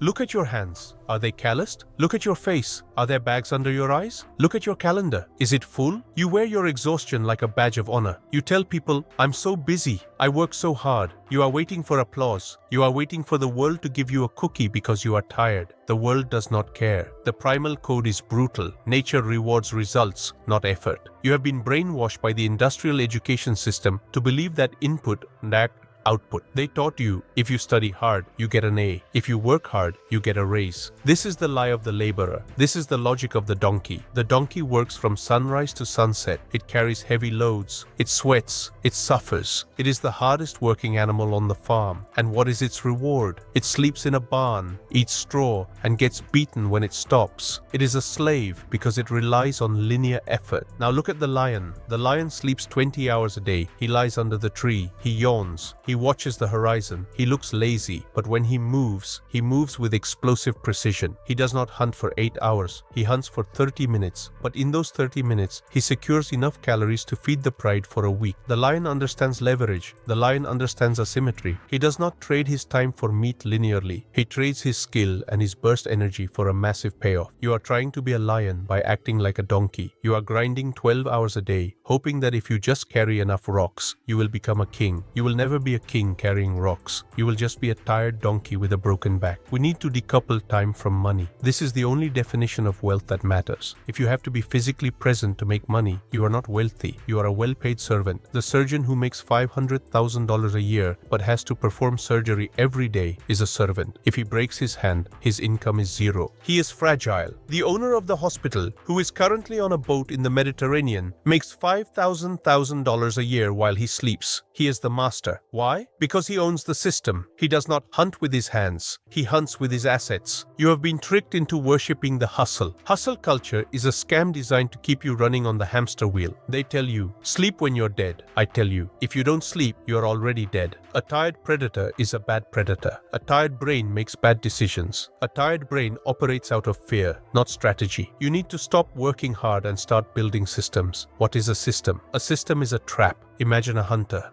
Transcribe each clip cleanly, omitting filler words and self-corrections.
Look at your hands. Are they calloused? Look at your face. Are there bags under your eyes? Look at your calendar. Is it full? You wear your exhaustion like a badge of honor. You tell people, I'm so busy. I work so hard. You are waiting for applause. You are waiting for the world to give you a cookie because you are tired. The world does not care. The primal code is brutal. Nature rewards results, not effort. You have been brainwashed by the industrial education system to believe that input and output. They taught you, if you study hard, you get an A. If you work hard, you get a raise. This is the lie of the laborer. This is the logic of the donkey. The donkey works from sunrise to sunset. It carries heavy loads. It sweats. It suffers. It is the hardest working animal on the farm. And what is its reward? It sleeps in a barn, eats straw, and gets beaten when it stops. It is a slave because it relies on linear effort. Now look at the lion. The lion sleeps 20 hours a day. He lies under the tree. He yawns. He watches the horizon. He looks lazy, but when he moves with explosive precision. He does not hunt for 8 hours. He hunts for 30 minutes. But in those 30 minutes, he secures enough calories to feed the pride for a week. The lion understands leverage. The lion understands asymmetry. He does not trade his time for meat linearly. He trades his skill and his burst energy for a massive payoff. You are trying to be a lion by acting like a donkey. You are grinding 12 hours a day, hoping that if you just carry enough rocks, you will become a king. You will never be a king carrying rocks. You will just be a tired donkey with a broken back. We need to decouple time from money. This is the only definition of wealth that matters. If you have to be physically present to make money, you are not wealthy. You are a well-paid servant. The surgeon who makes $500,000 a year but has to perform surgery every day is a servant. If he breaks his hand, his income is zero. He is fragile. The owner of the hospital, who is currently on a boat in the Mediterranean, makes $5,000 a year while he sleeps. He is the master. Why? Because he owns the system. He does not hunt with his hands. He hunts with his assets. You have been tricked into worshipping the hustle. Hustle culture is a scam designed to keep you running on the hamster wheel. They tell you, sleep when you're dead. I tell you, if you don't sleep, you're already dead. A tired predator is a bad predator. A tired brain makes bad decisions. A tired brain operates out of fear, not strategy. You need to stop working hard and start building systems. What is a system? A system is a trap. Imagine a hunter.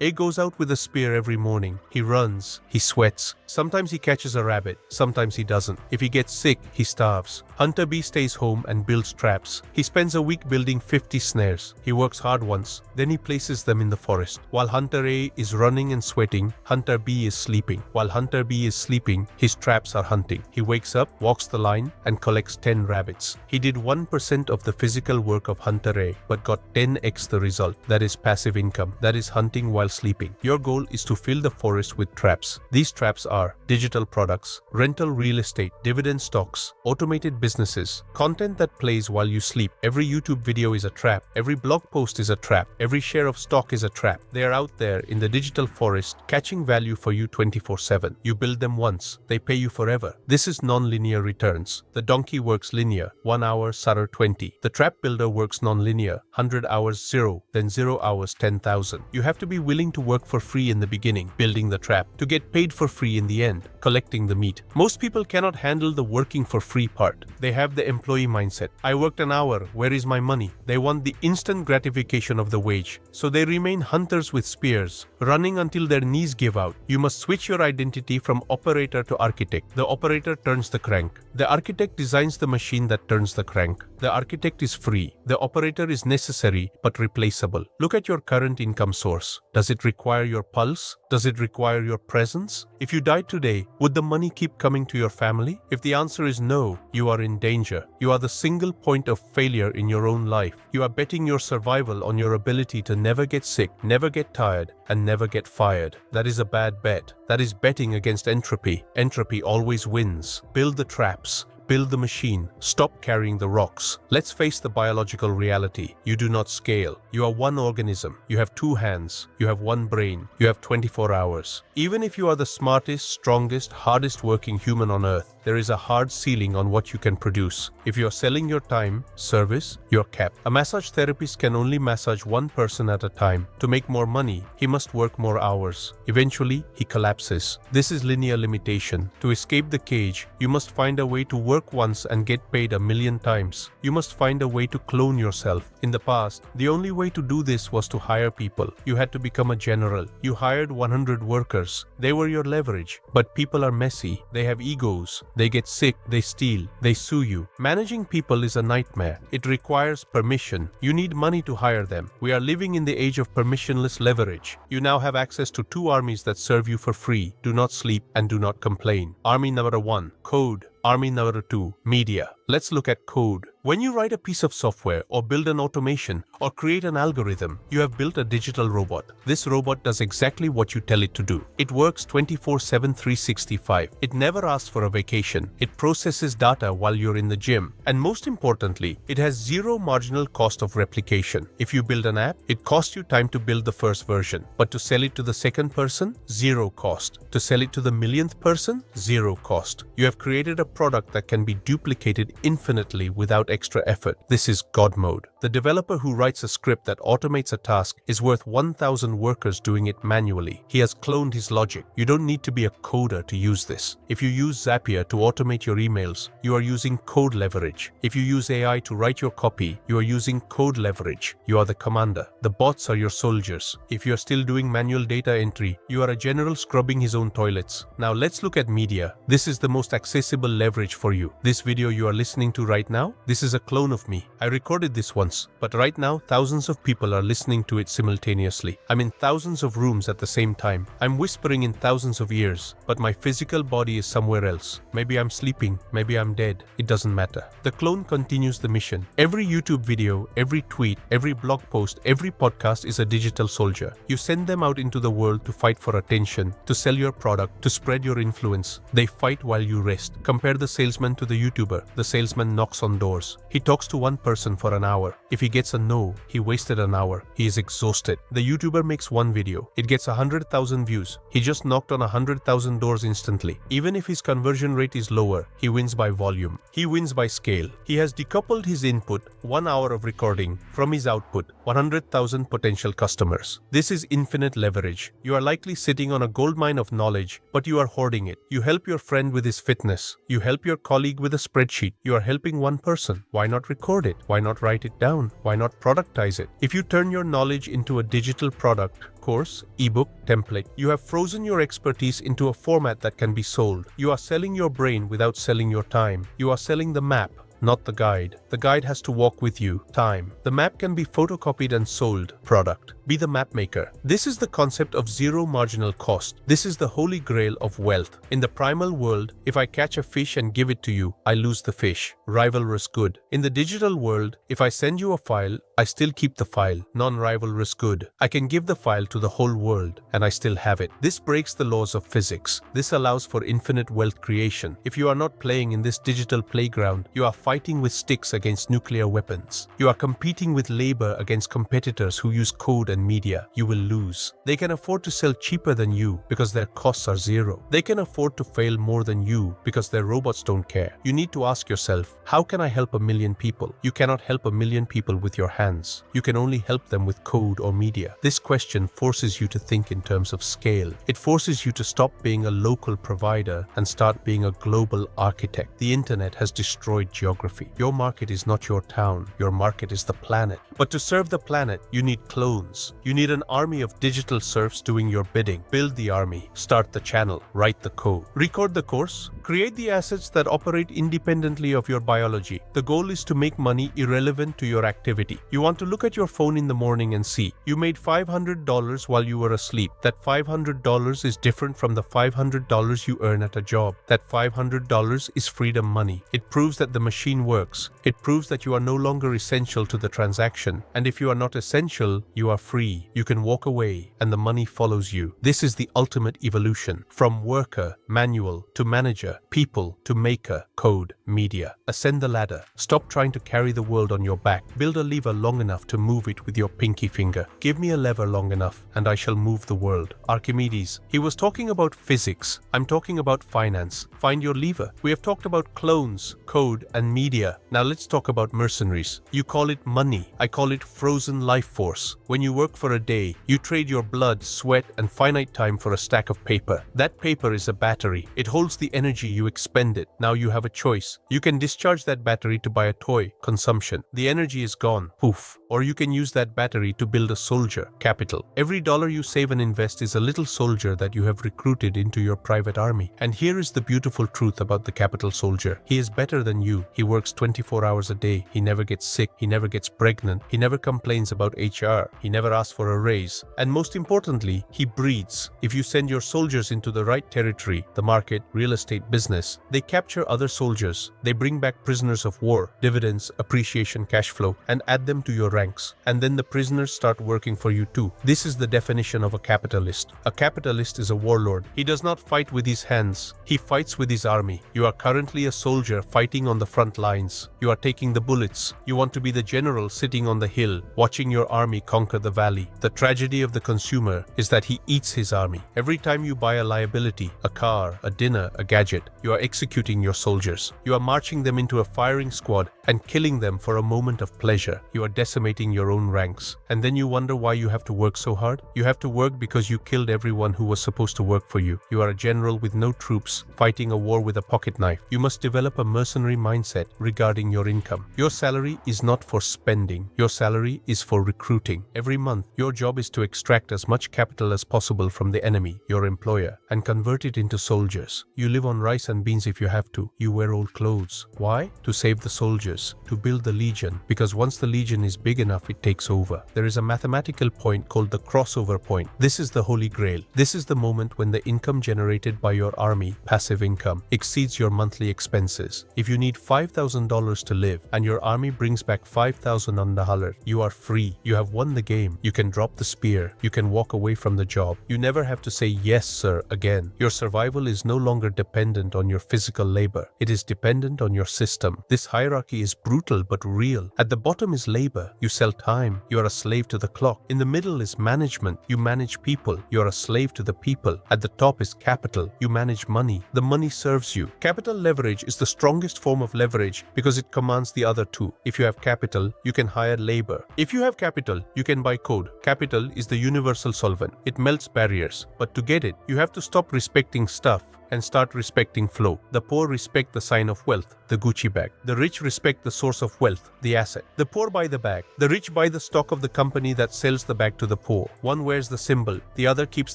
A goes out with a spear every morning. He runs. He sweats. Sometimes he catches a rabbit. Sometimes he doesn't. If he gets sick, he starves. Hunter B stays home and builds traps. He spends a week building 50 snares. He works hard once. Then he places them in the forest. While Hunter A is running and sweating, Hunter B is sleeping. While Hunter B is sleeping, his traps are hunting. He wakes up, walks the line, and collects 10 rabbits. He did 1% of the physical work of Hunter A, but got 10x the result. That is passive income. That is hunting while sleeping. Your goal is to fill the forest with traps. These traps are digital products, rental real estate, dividend stocks, automated businesses, content that plays while you sleep. Every YouTube video is a trap. Every blog post is a trap. Every share of stock is a trap. They are out there in the digital forest, catching value for you 24/7. You build them once. They pay you forever. This is non-linear returns. The donkey works linear. 1 hour, Sarah 20. The trap builder works non-linear. 100 hours, 0. Then 0 hours, 10,000. You have to be willing to work for free in the beginning, building the trap, to get paid for free in the end, collecting the meat. Most people cannot handle the working for free part. They have the employee mindset. I worked an hour, where is my money? They want the instant gratification of the wage. So they remain hunters with spears, running until their knees give out. You must switch your identity from operator to architect. The operator turns the crank. The architect designs the machine that turns the crank. The architect is free. The operator is necessary but replaceable. Look at your current income source. Does it require your pulse? Does it require your presence? If you died today, would the money keep coming to your family? If the answer is no, you are in danger. You are the single point of failure in your own life. You are betting your survival on your ability to never get sick, never get tired, and never get fired. That is a bad bet. That is betting against entropy. Entropy always wins. Build the traps. Build the machine. Stop carrying the rocks. Let's face the biological reality. You do not scale. You are one organism. You have 2 hands. You have 1 brain. You have 24 hours. Even if you are the smartest, strongest, hardest working human on earth, there is a hard ceiling on what you can produce. If you're selling your time, service, you're capped. A massage therapist can only massage one person at a time. To make more money, he must work more hours. Eventually, he collapses. This is linear limitation. To escape the cage, you must find a way to work once and get paid 1,000,000 times. You must find a way to clone yourself. In the past, the only way to do this was to hire people. You had to become a general. You hired 100 workers. They were your leverage. But people are messy. They have egos. They get sick. They steal. They sue you. Managing people is a nightmare. It requires permission. You need money to hire them. We are living in the age of permissionless leverage. You now have access to 2 armies that serve you for free. Do not sleep and do not complain. Army number 1, code. Army number 2, media. Let's look at code. When you write a piece of software or build an automation or create an algorithm, you have built a digital robot. This robot does exactly what you tell it to do. It works 24/7, 365. It never asks for a vacation. It processes data while you're in the gym. And most importantly, it has zero marginal cost of replication. If you build an app, it costs you time to build the first version. But to sell it to the second person, zero cost. To sell it to the millionth person, zero cost. You have created a product that can be duplicated infinitely without extra effort. This is God mode. The developer who writes a script that automates a task is worth 1,000 workers doing it manually. He has cloned his logic. You don't need to be a coder to use this. If you use Zapier to automate your emails, you are using code leverage. If you use AI to write your copy, you are using code leverage. You are the commander. The bots are your soldiers. If you are still doing manual data entry, you are a general scrubbing his own toilets. Now let's look at media. This is the most accessible leverage for you. This video you are listening to right now, this is a clone of me. I recorded this once, but right now thousands of people are listening to it simultaneously. I'm in thousands of rooms at the same time. I'm whispering in thousands of ears, but my physical body is somewhere else. Maybe I'm sleeping, maybe I'm dead. It doesn't matter. The clone continues the mission. Every YouTube video, every tweet, every blog post, every podcast is a digital soldier. You send them out into the world to fight for attention, to sell your product, to spread your influence. They fight while you rest. Compare the salesman to the YouTuber. The salesman knocks on doors. He talks to one person for an hour. If he gets a no, he wasted an hour. He is exhausted. The YouTuber makes one video. It gets 100,000 views. He just knocked on 100,000 doors instantly. Even if his conversion rate is lower, he wins by volume. He wins by scale. He has decoupled his input, 1 hour of recording, from his output, 100,000 potential customers. This is infinite leverage. You are likely sitting on a goldmine of knowledge, but you are hoarding it. You help your friend with his fitness. You help your colleague with a spreadsheet. You are helping one person. Why not record it? Why not write it down? Why not productize it? If you turn your knowledge into a digital product, course, ebook, template, you have frozen your expertise into a format that can be sold. You are selling your brain without selling your time. You are selling the map, not the guide. The guide has to walk with you. Time. The map can be photocopied and sold. Product. Be the map maker. This is the concept of zero marginal cost. This is the holy grail of wealth. In the primal world, if I catch a fish and give it to you, I lose the fish. Rivalrous good. In the digital world, if I send you a file, I still keep the file. Non-rivalrous good. I can give the file to the whole world, and I still have it. This breaks the laws of physics. This allows for infinite wealth creation. If you are not playing in this digital playground, you are fighting with sticks against nuclear weapons. You are competing with labor against competitors who use code and media. You will lose. They can afford to sell cheaper than you because their costs are zero. They can afford to fail more than you because their robots don't care. You need to ask yourself, how can I help 1,000,000 people? You cannot help 1,000,000 people with your hands. You can only help them with code or media. This question forces you to think in terms of scale. It forces you to stop being a local provider and start being a global architect. The internet has destroyed geography. Your market is not your town. Your market is the planet. But to serve the planet, you need clones. You need an army of digital serfs doing your bidding. Build the army. Start the channel. Write the code. Record the course. Create the assets that operate independently of your biology. The goal is to make money irrelevant to your activity. You want to look at your phone in the morning and see, you made $500 while you were asleep. That $500 is different from the $500 you earn at a job. That $500 is freedom money. It proves that the machine machine works. It proves that you are no longer essential to the transaction. And if you are not essential, you are free. You can walk away and the money follows you. This is the ultimate evolution. From worker, manual, to manager, people, to maker, code, media. Ascend the ladder. Stop trying to carry the world on your back. Build a lever long enough to move it with your pinky finger. Give me a lever long enough and I shall move the world. Archimedes. He was talking about physics. I'm talking about finance. Find your lever. We have talked about clones, code, and media. Now let's talk about mercenaries. You call it money. I call it frozen life force. When you work for a day, you trade your blood, sweat, and finite time for a stack of paper. That paper is a battery. It holds the energy you expended. Now you have a choice. You can discharge that battery to buy a toy, consumption. The energy is gone, poof. Or you can use that battery to build a soldier, capital. Every dollar you save and invest is a little soldier that you have recruited into your private army. And here is the beautiful truth about the capital soldier. He is better than you. He works 24 hours a day. He never gets sick. He never gets pregnant. He never complains about HR. He never asks for a raise. And most importantly, he breeds. If you send your soldiers into the right territory, the market, real estate, business, they capture other soldiers. They bring back prisoners of war, dividends, appreciation, cash flow, and add them to your ranks. And then the prisoners start working for you too. This is the definition of a capitalist. A capitalist is a warlord. He does not fight with his hands. He fights with his army. You are currently a soldier fighting on the front lines. You are taking the bullets. You want to be the general sitting on the hill, watching your army conquer the valley. The tragedy of the consumer is that he eats his army. Every time you buy a liability, a car, a dinner, a gadget, you are executing your soldiers. You are marching them into a firing squad and killing them for a moment of pleasure. You are decimating your own ranks. And then you wonder why you have to work so hard? You have to work because you killed everyone who was supposed to work for you. You are a general with no troops, fighting a war with a pocket knife. You must develop a mercenary mindset regarding your income. Your salary is not for spending. Your salary is for recruiting. Every month, your job is to extract as much capital as possible from the enemy, your employer, and convert it into soldiers. You live on rice and beans if you have to. You wear old clothes. Why? To save the soldiers, to build the legion, because once the legion is big enough, it takes over. There is a mathematical point called the crossover point. This is the holy grail. This is the moment when the income generated by your army, passive income, exceeds your monthly expenses. If you need $5,000 to live and your army brings back $5,000, you are free. You have won the game. You can drop the spear. You can walk away from the job. You never have to say yes, sir, again. Your survival is no longer dependent on your physical labor. It is dependent on your system. This hierarchy is brutal but real. At the bottom is labor. You sell time. You are a slave to the clock. In the middle is management. You manage people. You are a slave to the people. At the top is capital. You manage money. The money serves you. Capital leverage is the strongest form of leverage because it commands the other two. If you have capital, you can hire labor. If you have capital, you can buy code. Capital is the universal solvent. It melts barriers. But to get it, you have to stop respecting stuff and start respecting flow. The poor respect the sign of wealth, the Gucci bag. The rich respect the source of wealth, the asset. The poor buy the bag. The rich buy the stock of the company that sells the bag to the poor. One wears the symbol, the other keeps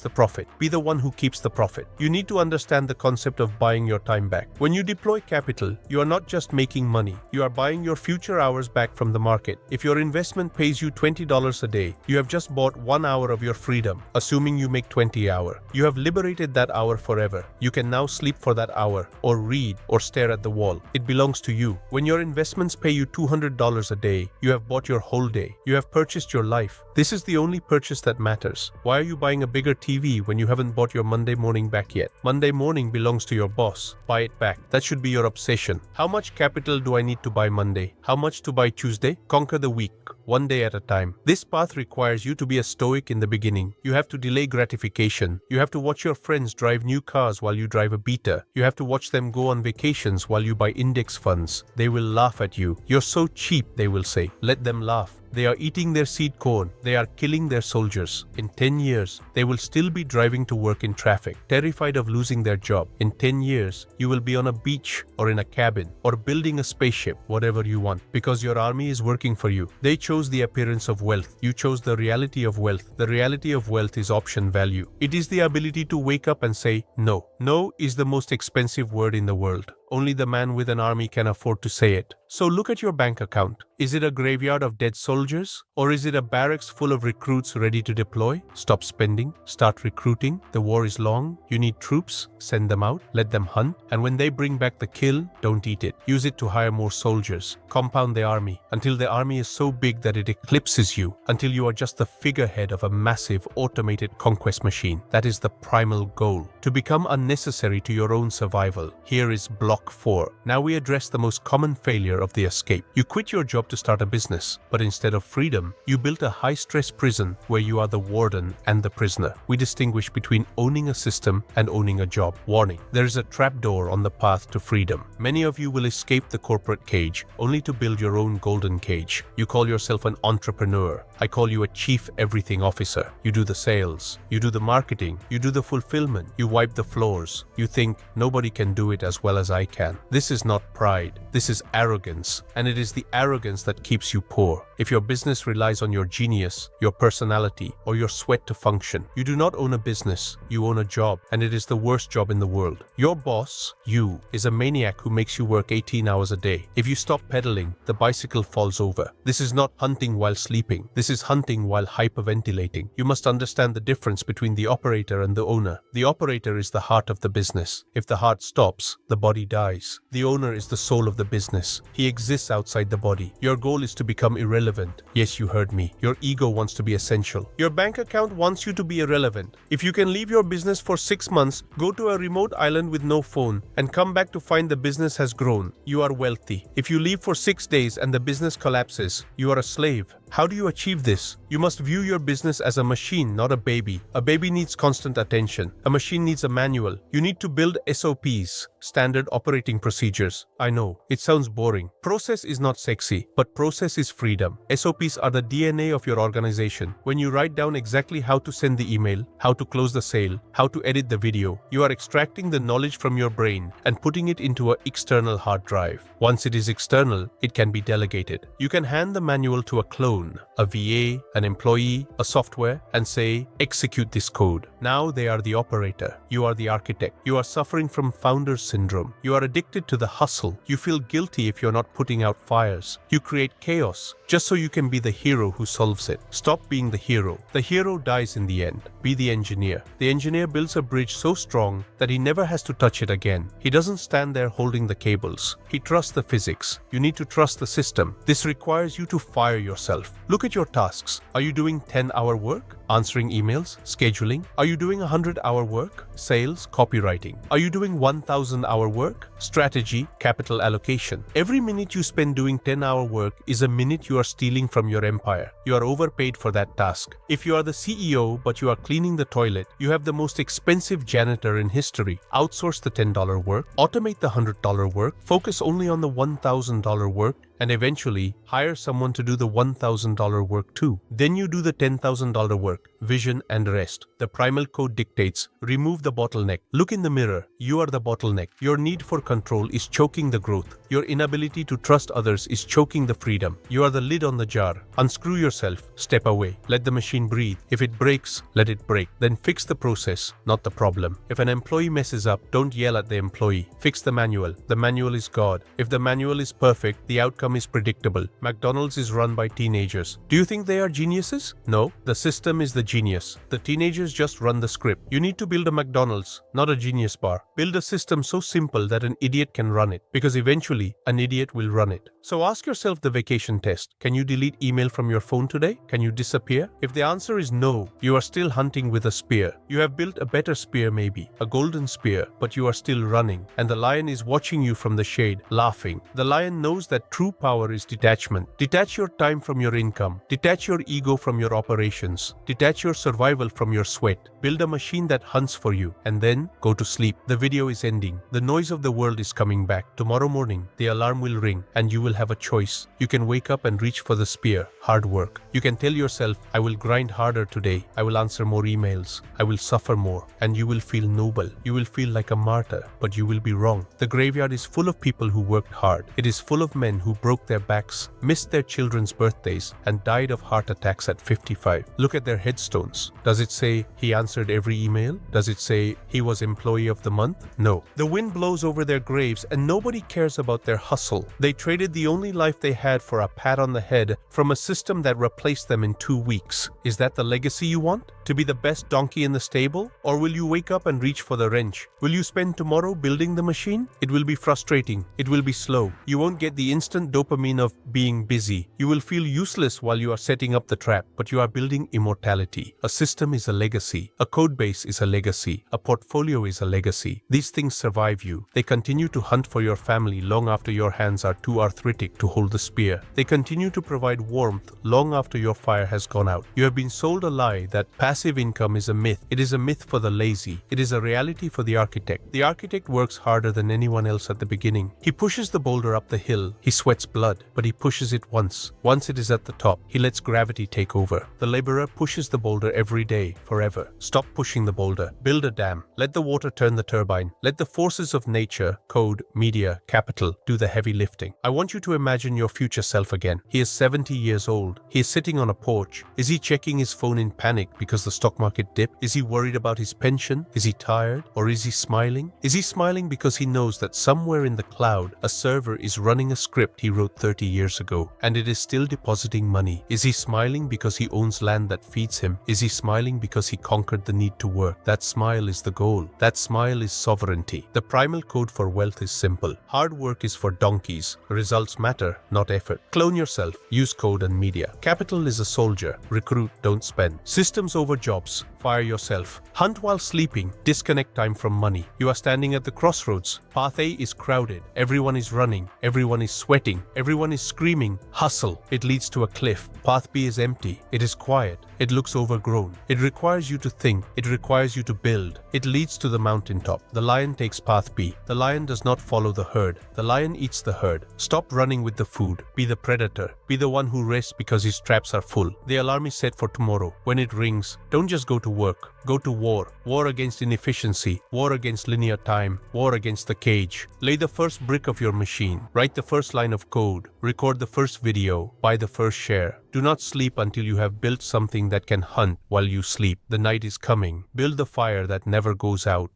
the profit. Be the one who keeps the profit. You need to understand the concept of buying your time back. When you deploy capital, you are not just making money. You are buying your future hours back from the market. If your investment pays you $20 a day, you have just bought 1 hour of your freedom, assuming you make 20 hours. You have liberated that hour forever. You can now sleep for that hour, or read, or stare at the wall. It belongs to you. When your investments pay you $200 a day, you have bought your whole day. You have purchased your life. This is the only purchase that matters. Why are you buying a bigger TV when you haven't bought your Monday morning back yet? Monday morning belongs to your boss. Buy it back. That should be your obsession. How much capital do I need to buy Monday? How much to buy Tuesday? Conquer the week, one day at a time. This path requires you to be a stoic in the beginning. You have to delay gratification. You have to watch your friends drive new cars while you drive a beta. You have to watch them go on vacations while you buy index funds. They will laugh at you. You're so cheap, they will say. Let them laugh. They are eating their seed corn. They are killing their soldiers. In 10 years, they will still be driving to work in traffic, terrified of losing their job. In 10 years, you will be on a beach or in a cabin or building a spaceship, whatever you want, because your army is working for you. They chose the appearance of wealth. You chose the reality of wealth. The reality of wealth is option value. It is the ability to wake up and say no. No is the most expensive word in the world. Only the man with an army can afford to say it. So look at your bank account. Is it a graveyard of dead soldiers? Or is it a barracks full of recruits ready to deploy? Stop spending. Start recruiting. The war is long. You need troops. Send them out. Let them hunt. And when they bring back the kill, don't eat it. Use it to hire more soldiers. Compound the army until the army is so big that it eclipses you. Until you are just the figurehead of a massive automated conquest machine. That is the primal goal. To become unnecessary to your own survival. Here is block 4. Now we address the most common failure of the escape. You quit your job to start a business, but instead of freedom, you built a high-stress prison where you are the warden and the prisoner. We distinguish between owning a system and owning a job. Warning: there is a trapdoor on the path to freedom. Many of you will escape the corporate cage, only to build your own golden cage. You call yourself an entrepreneur. I call you a chief everything officer. You do the sales, you do the marketing, you do the fulfillment, you wipe the floors. You think nobody can do it as well as I can. This is not pride. This is arrogance, and it is the arrogance that keeps you poor. If your business relies on your genius, your personality, or your sweat to function, you do not own a business, you own a job, and it is the worst job in the world. Your boss, you, is a maniac who makes you work 18 hours a day. If you stop pedaling, the bicycle falls over. This is not hunting while sleeping. This is hunting while hyperventilating. You must understand the difference between the operator and the owner. The operator is the heart of the business. If the heart stops, the body dies. The owner is the soul of the business. He exists outside the body. Your goal is to become irrelevant. Yes, you heard me. Your ego wants to be essential. Your bank account wants you to be irrelevant. If you can leave your business for 6 months, go to a remote island with no phone, and come back to find the business has grown, you are wealthy. If you leave for 6 days and the business collapses, you are a slave. How do you achieve this? You must view your business as a machine, not a baby. A baby needs constant attention. A machine needs a manual. You need to build SOPs, standard operating procedures. I know, it sounds boring. Process is not sexy, but process is freedom. SOPs are the DNA of your organization. When you write down exactly how to send the email, how to close the sale, how to edit the video, you are extracting the knowledge from your brain and putting it into an external hard drive. Once it is external, it can be delegated. You can hand the manual to a clone, a VA, an employee, a software, and say, execute this code. Now they are the operator. You are the architect. You are suffering from founder syndrome. You are addicted to the hustle. You feel guilty if you're not putting out fires. You create chaos just so you can be the hero who solves it. Stop being the hero. The hero dies in the end. Be the engineer. The engineer builds a bridge so strong that he never has to touch it again. He doesn't stand there holding the cables. He trusts the physics. You need to trust the system. This requires you to fire yourself. Look at your tasks. Are you doing 10-hour work? Answering emails? Scheduling? Are you doing 100-hour work? Sales? Copywriting? Are you doing 1,000-hour work? Strategy? Capital allocation? Every minute you spend doing 10-hour work is a minute you are stealing from your empire. You are overpaid for that task. If you are the CEO but you are cleaning the toilet, you have the most expensive janitor in history. Outsource the $10 work, automate the $100 work, focus only on the $1,000 work, and eventually hire someone to do the $1,000 work too. Then you do the $10,000 work, vision and rest. The primal code dictates, remove the bottleneck. Look in the mirror. You are the bottleneck. Your need for control is choking the growth. Your inability to trust others is choking the freedom. You are the lid on the jar. Unscrew yourself. Step away. Let the machine breathe. If it breaks, let it break. Then fix the process, not the problem. If an employee messes up, don't yell at the employee. Fix the manual. The manual is God. If the manual is perfect, the outcome is predictable. McDonald's is run by teenagers. Do you think they are geniuses? No, the system is the genius. The teenagers just run the script. You need to build a McDonald's, not a genius bar. Build a system so simple that an idiot can run it, because eventually an idiot will run it. So ask yourself the vacation test. Can you delete email from your phone today? Can you disappear? If the answer is no, you are still hunting with a spear. You have built a better spear maybe, a golden spear, but you are still running, and the lion is watching you from the shade, laughing. The lion knows that true power is detachment. Detach your time from your income. Detach your ego from your operations. Detach your survival from your sweat. Build a machine that hunts for you, and then go to sleep. The video is ending. The noise of the world is coming back. Tomorrow morning, the alarm will ring, and you will have a choice. You can wake up and reach for the spear. Hard work. You can tell yourself, I will grind harder today. I will answer more emails. I will suffer more. And you will feel noble. You will feel like a martyr, but you will be wrong. The graveyard is full of people who worked hard. It is full of men who broke their backs, missed their children's birthdays, and died of heart attacks at 55. Look at their headstones. Does it say, he answered every email? Does it say he was Employee of the Month? No. The wind blows over their graves and nobody cares about their hustle. They traded the only life they had for a pat on the head from a system that replaced them in 2 weeks. Is that the legacy you want? To be the best donkey in the stable? Or will you wake up and reach for the wrench? Will you spend tomorrow building the machine? It will be frustrating. It will be slow. You won't get the instant dopamine of being busy. You will feel useless while you are setting up the trap, but you are building immortality. A system is a legacy. A code base is a legacy. A portfolio is a legacy. These things survive you. They continue to hunt for your family long after your hands are too arthritic to hold the spear. They continue to provide warmth long after your fire has gone out. You have been sold a lie that passive income is a myth. It is a myth for the lazy. It is a reality for the architect. The architect works harder than anyone else at the beginning. He pushes the boulder up the hill. He sweats blood, but he pushes it once. Once it is at the top, he lets gravity take over. The laborer pushes the boulder every day, forever. Stop pushing the boulder. Build a dam. Let the water turn the turbine. Let the forces of nature, code, media, capital, do the heavy lifting. I want you to imagine your future self again. He is 70 years old. He is sitting on a porch. Is he checking his phone in panic because the stock market dipped? Is he worried about his pension? Is he tired? Or is he smiling? Is he smiling because he knows that somewhere in the cloud, a server is running a script he wrote 30 years ago, and it is still depositing money? Is he smiling because he owns land that feeds him? Is he smiling because he conquered the need to work? That smile is the goal. That smile is sovereignty. The primal code for wealth is simple. Hard work is for donkeys. Results matter, not effort. Clone yourself. Use code and media. Capital is a soldier. Recruit, don't spend. Systems over jobs. Fire yourself. Hunt while sleeping. Disconnect time from money. You are standing at the crossroads. Path A is crowded. Everyone is running. Everyone is sweating. Everyone is screaming. Hustle. It leads to a cliff. Path B is empty. It is quiet. It looks overgrown. It requires you to think. It requires you to build. It leads to the mountaintop. The lion takes path B. The lion does not follow the herd. The lion eats the herd. Stop running with the food. Be the predator. Be the one who rests because his traps are full. The alarm is set for tomorrow. When it rings, don't just go to work. Go to war. War against inefficiency. War against linear time. War against the cage. Lay the first brick of your machine. Write the first line of code. Record the first video. Buy the first share. Do not sleep until you have built something that can hunt while you sleep. The night is coming. Build the fire that never goes out.